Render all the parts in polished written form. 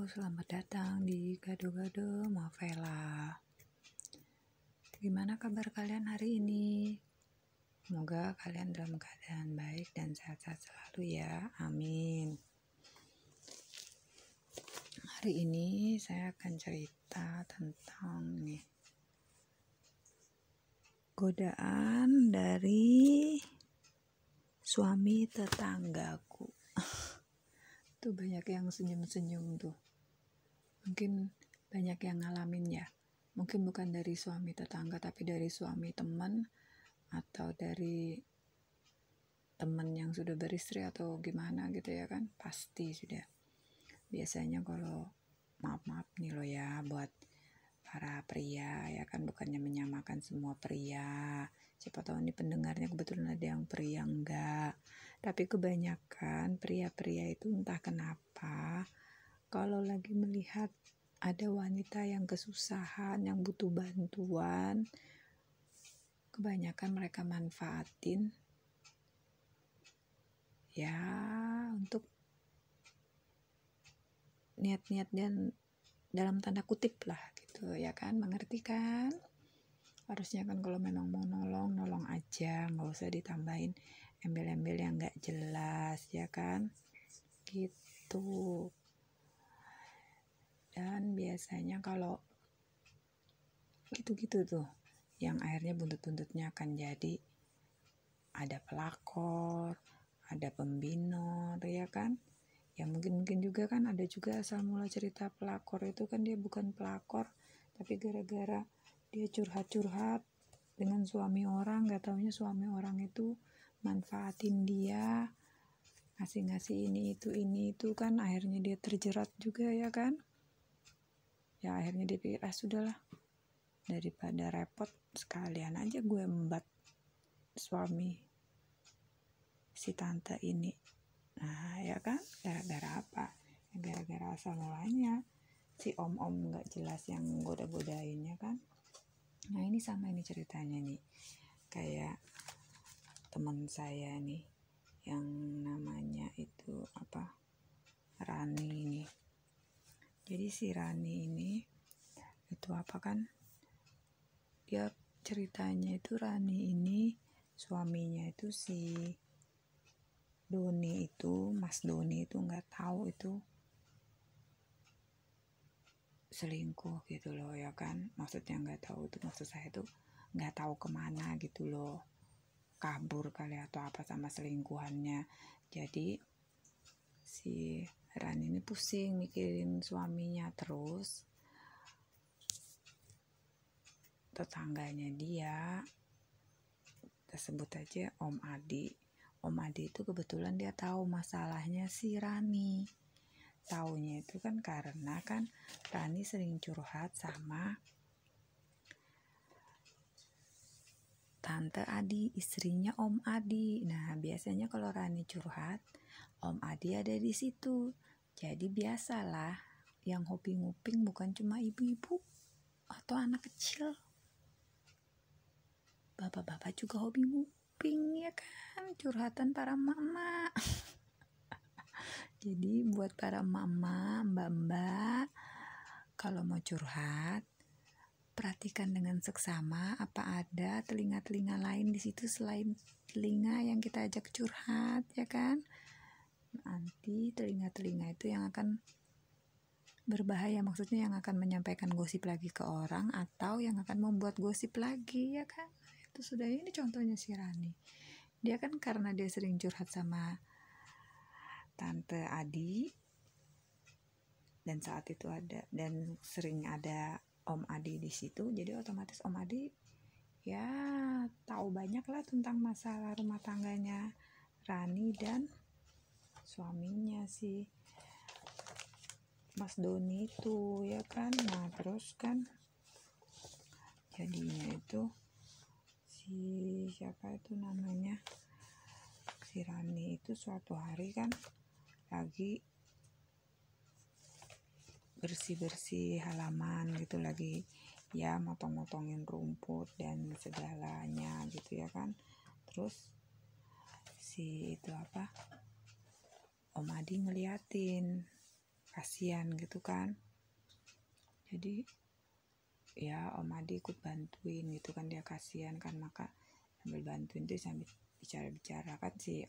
selamat datang di Gado-Gado Mavela. Gimana kabar kalian hari ini? Semoga kalian dalam keadaan baik dan sehat-sehat selalu ya, amin. Hari ini saya akan cerita tentang godaan dari suami tetanggaku. Tuh banyak yang senyum-senyum tuh. Mungkin banyak yang ngalamin ya. Mungkin bukan dari suami tetangga tapi dari suami teman atau dari teman yang sudah beristri atau gimana gitu ya kan. Pasti sudah. Biasanya kalau maaf nih lo ya buat para pria ya kan, bukannya menyamakan semua pria. Siapa tahu nih pendengarnya kebetulan ada yang pria enggak. Tapi kebanyakan pria-pria itu entah kenapa kalau lagi melihat ada wanita yang kesusahan, yang butuh bantuan, kebanyakan mereka manfaatin ya untuk niat-niat dan dalam tanda kutip lah gitu ya kan, mengerti kan? Harusnya kan kalau memang mau nolong aja, nggak usah ditambahin embel-embel yang nggak jelas ya kan, gitu. Dan biasanya kalau gitu-gitu tuh yang akhirnya buntut-buntutnya akan jadi ada pelakor, ada pembinor ya kan. Ya mungkin juga kan ada juga asal mula cerita pelakor itu kan dia bukan pelakor, tapi gara-gara dia curhat-curhat dengan suami orang, gak taunya suami orang itu manfaatin dia, ngasih ini itu kan, akhirnya dia terjerat juga ya kan. Ya akhirnya dia pikir sudahlah, daripada repot sekalian aja gue embat suami si tante ini. Nah ya kan, gara-gara apa? Gara-gara asal mulanya si om-om gak jelas yang goda-godainnya kan. Nah ini sama ini ceritanya nih, kayak teman saya nih yang namanya itu Rani nih. Jadi si Rani ini itu kan, dia ceritanya itu Rani ini suaminya itu si Doni itu, Mas Doni itu nggak tahu itu selingkuh gitu loh ya kan. Maksudnya nggak tahu itu, maksud saya tuh nggak tahu kemana gitu loh, kabur kali atau apa sama selingkuhannya. Jadi si Rani ini pusing mikirin suaminya. Terus tetangganya dia, kita sebut aja Om Adi itu kebetulan dia tahu masalahnya si Rani. Taunya itu kan karena kan Rani sering curhat sama Tante Adi, istrinya Om Adi. Nah biasanya kalau Rani curhat, Om Adi ada di situ. Jadi biasalah yang hobi nguping bukan cuma ibu-ibu atau anak kecil, bapak-bapak juga hobi nguping ya kan, curhatan para mama. Jadi buat para mama, mbak-mbak, kalau mau curhat, perhatikan dengan seksama apa ada telinga-telinga lain di situ selain telinga yang kita ajak curhat ya kan. Nanti telinga-telinga itu yang akan berbahaya, maksudnya yang akan menyampaikan gosip lagi ke orang atau yang akan membuat gosip lagi ya kan. Itu sudah, ini contohnya si Rani. Dia kan karena dia sering curhat sama Tante Adi dan saat itu dan sering ada Om Adi di situ, jadi otomatis Om Adi ya tahu banyak lah tentang masalah rumah tangganya Rani dan suaminya si Mas Doni itu ya kan. Nah terus kan jadinya itu si siapa itu namanya, si Rani itu suatu hari kan lagi bersih-bersih halaman gitu, lagi ya motong-motongin rumput dan segalanya gitu ya kan. Terus si itu Om Adi ngeliatin kasihan gitu kan. Jadi ya Om Adi ikut bantuin gitu kan, dia kasihan kan, maka sambil bantuin tuh sambil bicara-bicara kan. Si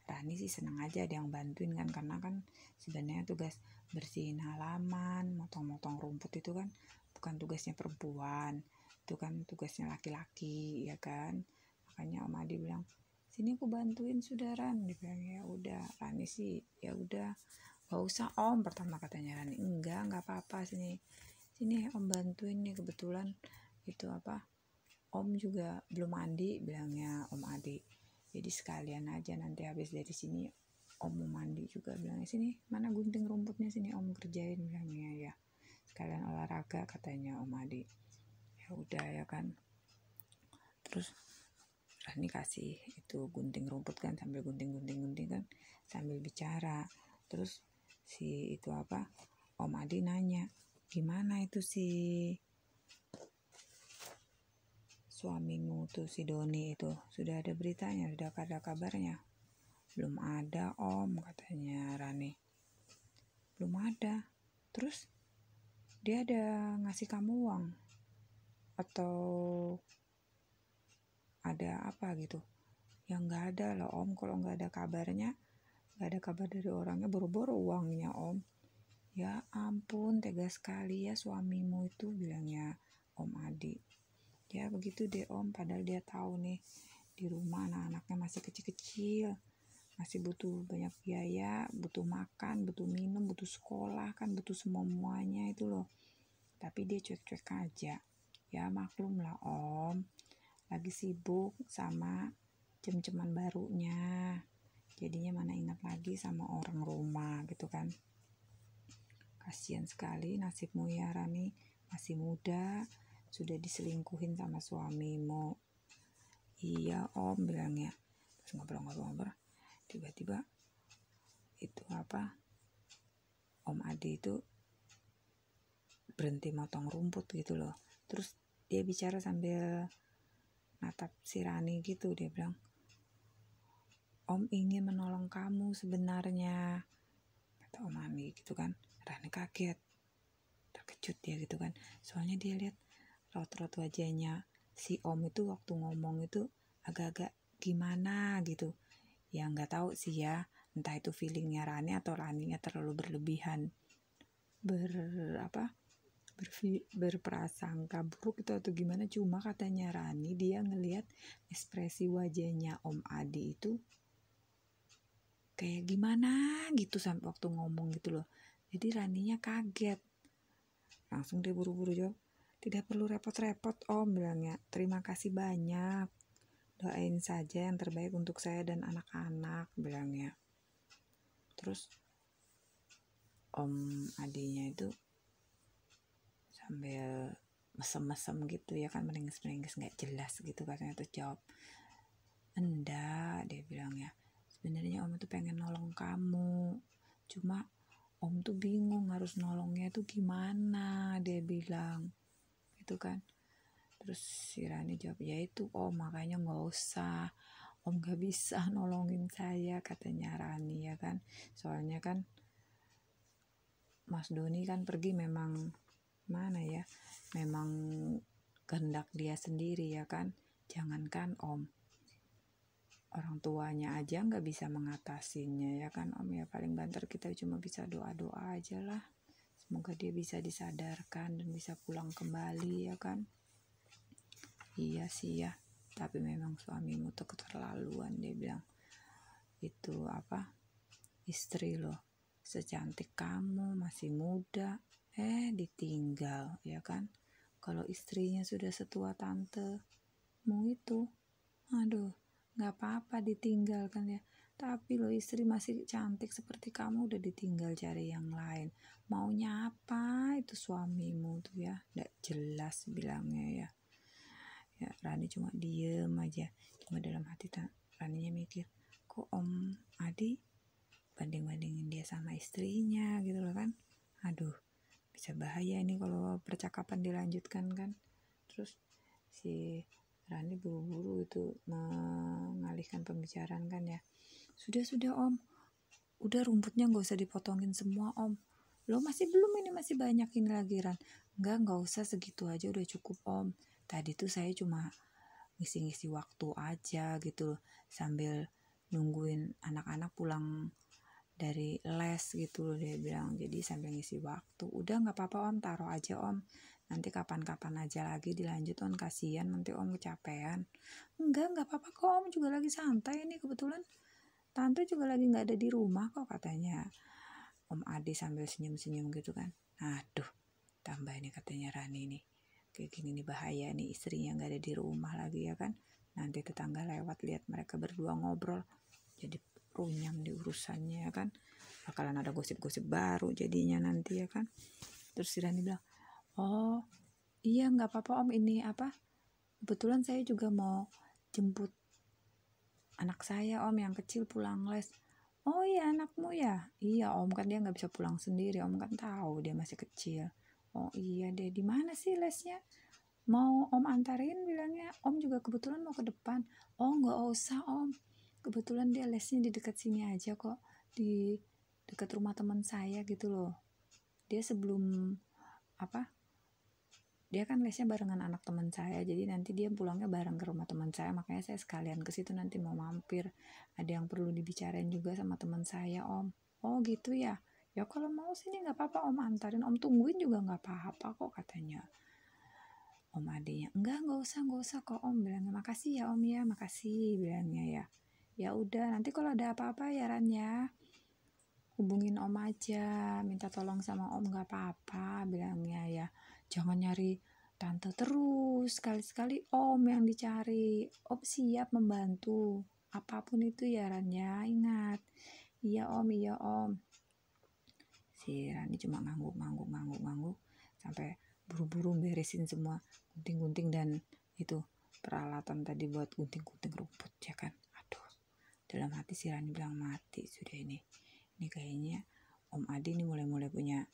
Rani sih seneng aja ada yang bantuin kan, karena kan sebenarnya tugas bersihin halaman, motong-motong rumput itu kan bukan tugasnya perempuan, itu kan tugasnya laki-laki ya kan. Makanya Om Adi bilang, sini aku bantuin sudah Ran. Dia bilang ya udah. Rani sih ya udah, gak usah Om, pertama katanya Rani. Enggak apa-apa, sini Om bantuin nih, kebetulan itu apa, Om juga belum mandi, bilangnya Om Adi. Jadi sekalian aja nanti habis dari sini Om mau mandi juga, bilangnya sini mana gunting rumputnya, sini Om kerjain, bilangnya ya. Sekalian olahraga katanya Om Adi. Ya udah ya kan. Terus Rani kasih itu gunting rumput kan, sambil gunting kan sambil bicara. Terus si itu apa, Om Adi nanya, gimana itu si suamimu tuh, si Doni itu, sudah ada beritanya, sudah ada kabarnya? Belum ada Om, katanya Rani. Belum ada. Terus dia ada ngasih kamu uang atau ada apa gitu? Ya nggak ada loh Om, kalau nggak ada kabarnya, nggak ada kabar dari orangnya, boro-boro uangnya Om. Ya ampun, tega sekali ya suamimu itu, bilangnya Om Adi. Ya begitu deh Om, padahal dia tahu nih di rumah anak-anaknya masih kecil-kecil, masih butuh banyak biaya, butuh makan, butuh minum, butuh sekolah kan, butuh semuanya itu loh. Tapi dia cuek-cuek aja. Ya maklum lah Om, lagi sibuk sama cem-ceman barunya, jadinya mana ingat lagi sama orang rumah gitu kan. Kasihan sekali nasibmu ya Rani, masih muda sudah diselingkuhin sama suamimu. Iya Om, bilangnya. Terus ngobrol-ngobrol, tiba-tiba itu apa, Om Adi itu berhenti motong rumput gitu loh. Terus dia bicara sambil natap si Rani gitu, dia bilang, Om ingin menolong kamu sebenarnya, kata Om Adi gitu kan. Rani kaget, terkejut dia gitu kan, soalnya dia lihat raut-raut wajahnya si Om itu waktu ngomong itu agak-agak gimana gitu. Ya nggak tahu sih ya, entah itu feelingnya Rani atau Raninya terlalu berlebihan berprasangka buruk itu atau gimana. Cuma katanya Rani, dia ngelihat ekspresi wajahnya Om Adi itu kayak gimana gitu sampai waktu ngomong gitu loh. Jadi Raninya kaget, langsung dia buru-buru jawab, tidak perlu repot-repot Om, bilangnya. Terima kasih banyak, doain saja yang terbaik untuk saya dan anak-anak, bilangnya. Terus Om Adinya itu sambil mesem-mesem gitu ya kan, meringis-meringis nggak jelas gitu katanya. Terus jawab, enggak, dia bilang ya, sebenarnya Om itu pengen nolong kamu, cuma Om tuh bingung harus nolongnya tuh gimana, dia bilang gitu kan. Terus si Rani jawab, ya itu Om, makanya nggak usah, Om gak bisa nolongin saya, katanya Rani ya kan. Soalnya kan Mas Doni kan pergi memang mana ya, memang kehendak dia sendiri ya kan. Jangankan Om, orang tuanya aja nggak bisa mengatasinya ya kan Om. Ya paling banter kita cuma bisa doa-doa aja lah, semoga dia bisa disadarkan dan bisa pulang kembali ya kan. Iya sih ya, tapi memang suamimu tuh keterlaluan, dia bilang. Itu apa, istri loh secantik kamu, masih muda, ditinggal ya kan. Kalau istrinya sudah setua tante mau itu, aduh, nggak apa-apa ditinggal kan ya. Tapi lo istri masih cantik seperti kamu udah ditinggal cari yang lain, maunya apa itu suamimu tuh ya, nggak jelas bilangnya ya. Ya Rani cuma diem aja, cuma dalam hati Raninya mikir, kok Om Adi banding-bandingin dia sama istrinya gitu loh kan. Aduh, bisa bahaya ini kalau percakapan dilanjutkan kan. Terus si Rani buru-buru itu mengalihkan pembicaraan kan ya. Sudah Om, udah rumputnya gak usah dipotongin semua Om, Loh masih belum, ini masih banyak ini lagi Ran. Enggak usah, segitu aja udah cukup Om. Tadi tuh saya cuma ngisi-ngisi waktu aja gitu loh, sambil nungguin anak-anak pulang dari les gitu loh, dia bilang. Jadi sambil ngisi waktu. Udah nggak apa-apa Om, taruh aja Om. Nanti kapan-kapan aja lagi dilanjut Om, kasihan nanti Om kecapean. Nggak apa-apa kok Om, juga lagi santai ini, kebetulan Tante juga lagi nggak ada di rumah kok, katanya Om Adi sambil senyum-senyum gitu kan. Aduh, tambah ini katanya Rani nih, kayak gini nih bahaya nih, istrinya nggak ada di rumah lagi ya kan. Nanti tetangga lewat lihat mereka berdua ngobrol, jadi runyam di urusannya ya kan. Bakalan ada gosip-gosip baru jadinya nanti ya kan. Terus si Rani bilang, oh iya nggak apa-apa Om, ini apa, kebetulan saya juga mau jemput anak saya Om yang kecil pulang les. Oh iya anakmu ya? Iya Om, kan dia nggak bisa pulang sendiri, Om kan tahu dia masih kecil. Oh iya deh, di mana sih lesnya? Mau Om antarin bilangnya, Om juga kebetulan mau ke depan. Oh nggak usah Om, kebetulan dia lesnya di dekat sini aja kok, di dekat rumah teman saya gitu loh. Dia sebelum apa, dia kan lesnya barengan anak teman saya, jadi nanti dia pulangnya bareng ke rumah teman saya, makanya saya sekalian ke situ nanti mau mampir, ada yang perlu dibicarain juga sama teman saya Om. Oh gitu ya, ya kalau mau sini nggak apa-apa Om antarin, Om tungguin juga nggak apa-apa kok, katanya Om adanya. Nggak usah kok Om, bilangnya. Makasih ya Om ya, makasih bilangnya ya. Ya udah, nanti kalau ada apa-apa ya Ran ya, hubungin Om aja, minta tolong sama Om nggak apa-apa bilangnya ya. Jangan nyari tante terus, sekali-sekali Om yang dicari. Om siap membantu apapun itu ya Ran ya, ingat. Iya Om. Si Rani cuma ngangguk sampai buru-buru beresin semua gunting-gunting dan itu peralatan tadi buat gunting-gunting rumput ya kan. Aduh, dalam hati si Rani bilang mati sudah ini kayaknya Om Adi ini mulai punya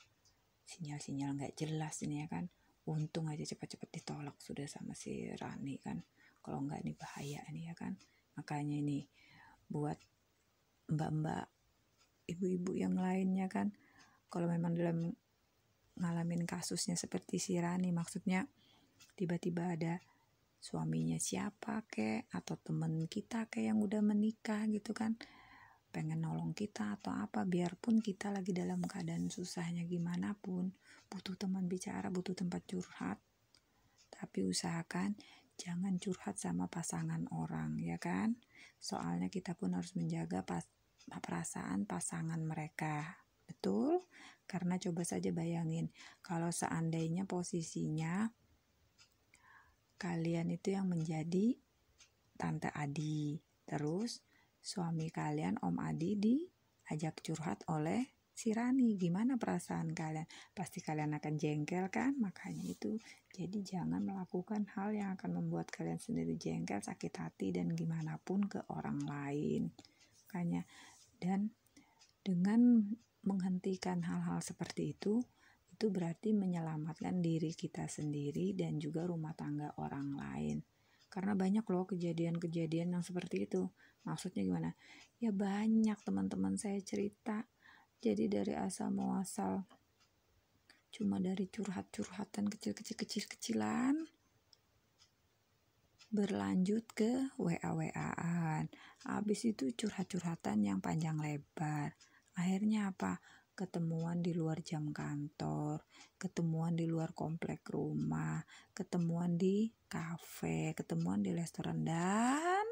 sinyal-sinyal nggak jelas ini ya kan. Untung aja cepat-cepat ditolak sudah sama si Rani kan, kalau nggak ini bahaya ini ya kan. Makanya ini buat mbak-mbak, ibu-ibu yang lainnya kan, kalau memang dalam ngalamin kasusnya seperti si Rani, maksudnya tiba-tiba ada suaminya siapa kek, atau temen kita kek yang udah menikah gitu kan, pengen nolong kita atau apa, biarpun kita lagi dalam keadaan susahnya gimana pun, butuh teman bicara, butuh tempat curhat, tapi usahakan jangan curhat sama pasangan orang ya kan, soalnya kita pun harus menjaga perasaan pasangan mereka. Betul? Karena coba saja bayangin, kalau seandainya posisinya kalian itu yang menjadi Tante Adi, terus suami kalian Om Adi diajak curhat oleh si Rani, gimana perasaan kalian? Pasti kalian akan jengkel kan? Makanya itu, jadi jangan melakukan hal yang akan membuat kalian sendiri jengkel, sakit hati, dan gimana pun ke orang lain. Makanya, dan dengan menghentikan hal-hal seperti itu berarti menyelamatkan diri kita sendiri dan juga rumah tangga orang lain. Karena banyak loh kejadian-kejadian yang seperti itu. Maksudnya gimana? Ya banyak teman-teman saya cerita. Jadi dari asal muasal cuma dari curhat-curhatan kecil-kecilan berlanjut ke WA-WA-an. Habis itu curhat-curhatan yang panjang lebar. Akhirnya apa? Ketemuan di luar jam kantor, ketemuan di luar komplek rumah, ketemuan di kafe, ketemuan di restoran, dan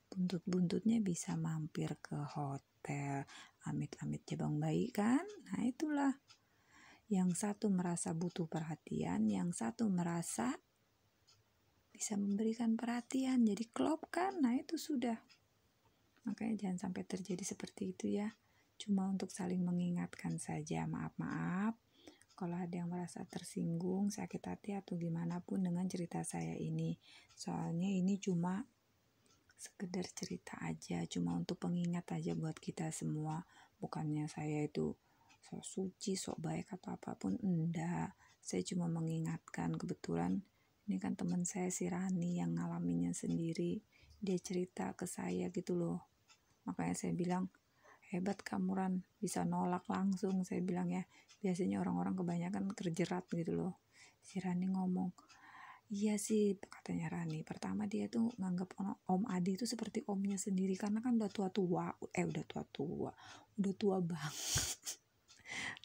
buntut-buntutnya bisa mampir ke hotel. Amit-amit jabang bayi kan? Nah itulah. Yang satu merasa butuh perhatian, yang satu merasa bisa memberikan perhatian, jadi klop kan. Nah itu sudah. Makanya jangan sampai terjadi seperti itu ya. Cuma untuk saling mengingatkan saja, maaf kalau ada yang merasa tersinggung, sakit hati atau gimana pun dengan cerita saya ini. Soalnya ini cuma sekedar cerita aja, cuma untuk pengingat aja buat kita semua. Bukannya saya itu sok suci, sok baik atau apapun, enggak. Saya cuma mengingatkan, kebetulan ini kan teman saya si Rani yang ngalaminnya sendiri. Dia cerita ke saya gitu loh. Makanya saya bilang, hebat kamu Ran, bisa nolak langsung, saya bilang ya. Biasanya orang-orang kebanyakan terjerat gitu loh. Si Rani ngomong, iya sih katanya Rani, pertama dia tuh nganggap Om Adi itu seperti omnya sendiri, karena kan udah tua-tua, udah tua banget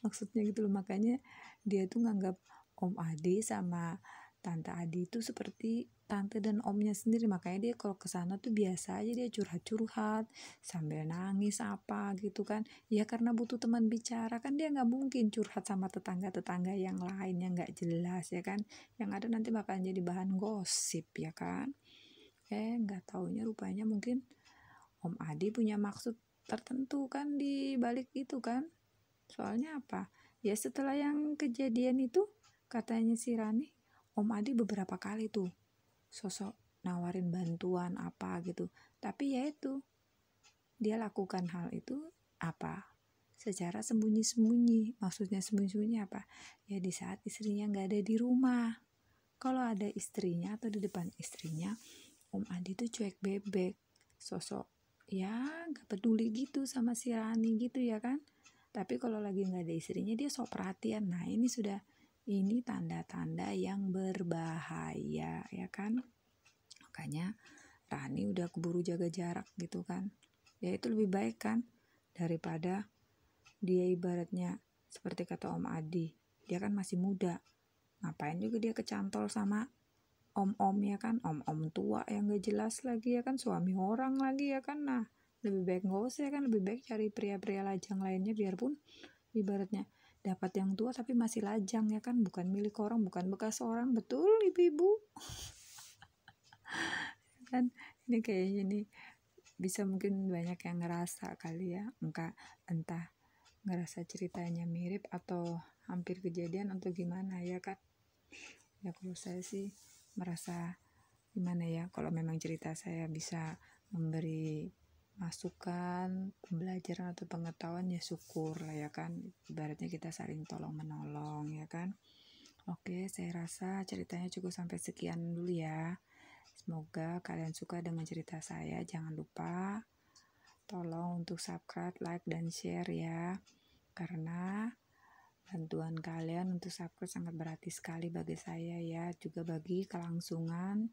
maksudnya gitu loh. Makanya dia tuh nganggap Om Adi sama Tante Adi itu seperti tante dan omnya sendiri. Makanya dia kalau kesana tuh biasa aja dia curhat-curhat sambil nangis apa gitu kan. Ya karena butuh teman bicara kan, dia nggak mungkin curhat sama tetangga-tetangga yang lain yang nggak jelas ya kan. Yang ada nanti bakalan jadi bahan gosip ya kan. Nggak taunya rupanya mungkin Om Adi punya maksud tertentu kan di balik itu kan. Soalnya apa? Ya setelah yang kejadian itu, katanya si Rani, Om Adi beberapa kali tuh sosok nawarin bantuan apa gitu. Tapi ya itu, dia lakukan hal itu apa? Secara sembunyi-sembunyi. Maksudnya sembunyi-sembunyi apa? Ya di saat istrinya nggak ada di rumah. Kalau ada istrinya atau di depan istrinya, Om Adi tuh cuek bebek. Sosok ya nggak peduli gitu sama si Rani gitu ya kan. Tapi kalau lagi nggak ada istrinya dia sok perhatian. Nah ini tanda-tanda yang berbahaya ya kan. Makanya Rani udah keburu jaga jarak gitu kan. Ya itu lebih baik kan daripada dia ibaratnya seperti kata Om Adi. Dia kan masih muda. Ngapain juga dia kecantol sama om-om ya kan. Om-om tua yang gak jelas lagi ya kan. Suami orang lagi ya kan. Nah lebih baik gak usah ya kan. Lebih baik cari pria-pria lajang lainnya, biarpun ibaratnya dapat yang tua tapi masih lajang ya kan, bukan milik orang, bukan bekas orang. Betul ibu-ibu kan. Ini kayaknya nih bisa mungkin banyak yang ngerasa kali ya, entah ngerasa ceritanya mirip atau hampir kejadian atau gimana ya kan. Ya kalau saya sih merasa gimana ya, kalau memang cerita saya bisa memberi masukan, pembelajaran atau pengetahuan ya syukur lah ya kan. Ibaratnya kita saling tolong menolong ya kan. Oke, saya rasa ceritanya cukup sampai sekian dulu ya. Semoga kalian suka dengan cerita saya. Jangan lupa tolong untuk subscribe, like, dan share ya. Karena bantuan kalian untuk subscribe sangat berarti sekali bagi saya ya. Juga bagi kelangsungan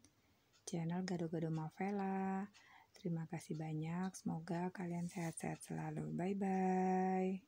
channel Gado-Gado Mavela. Terima kasih banyak. Semoga kalian sehat-sehat selalu. Bye-bye.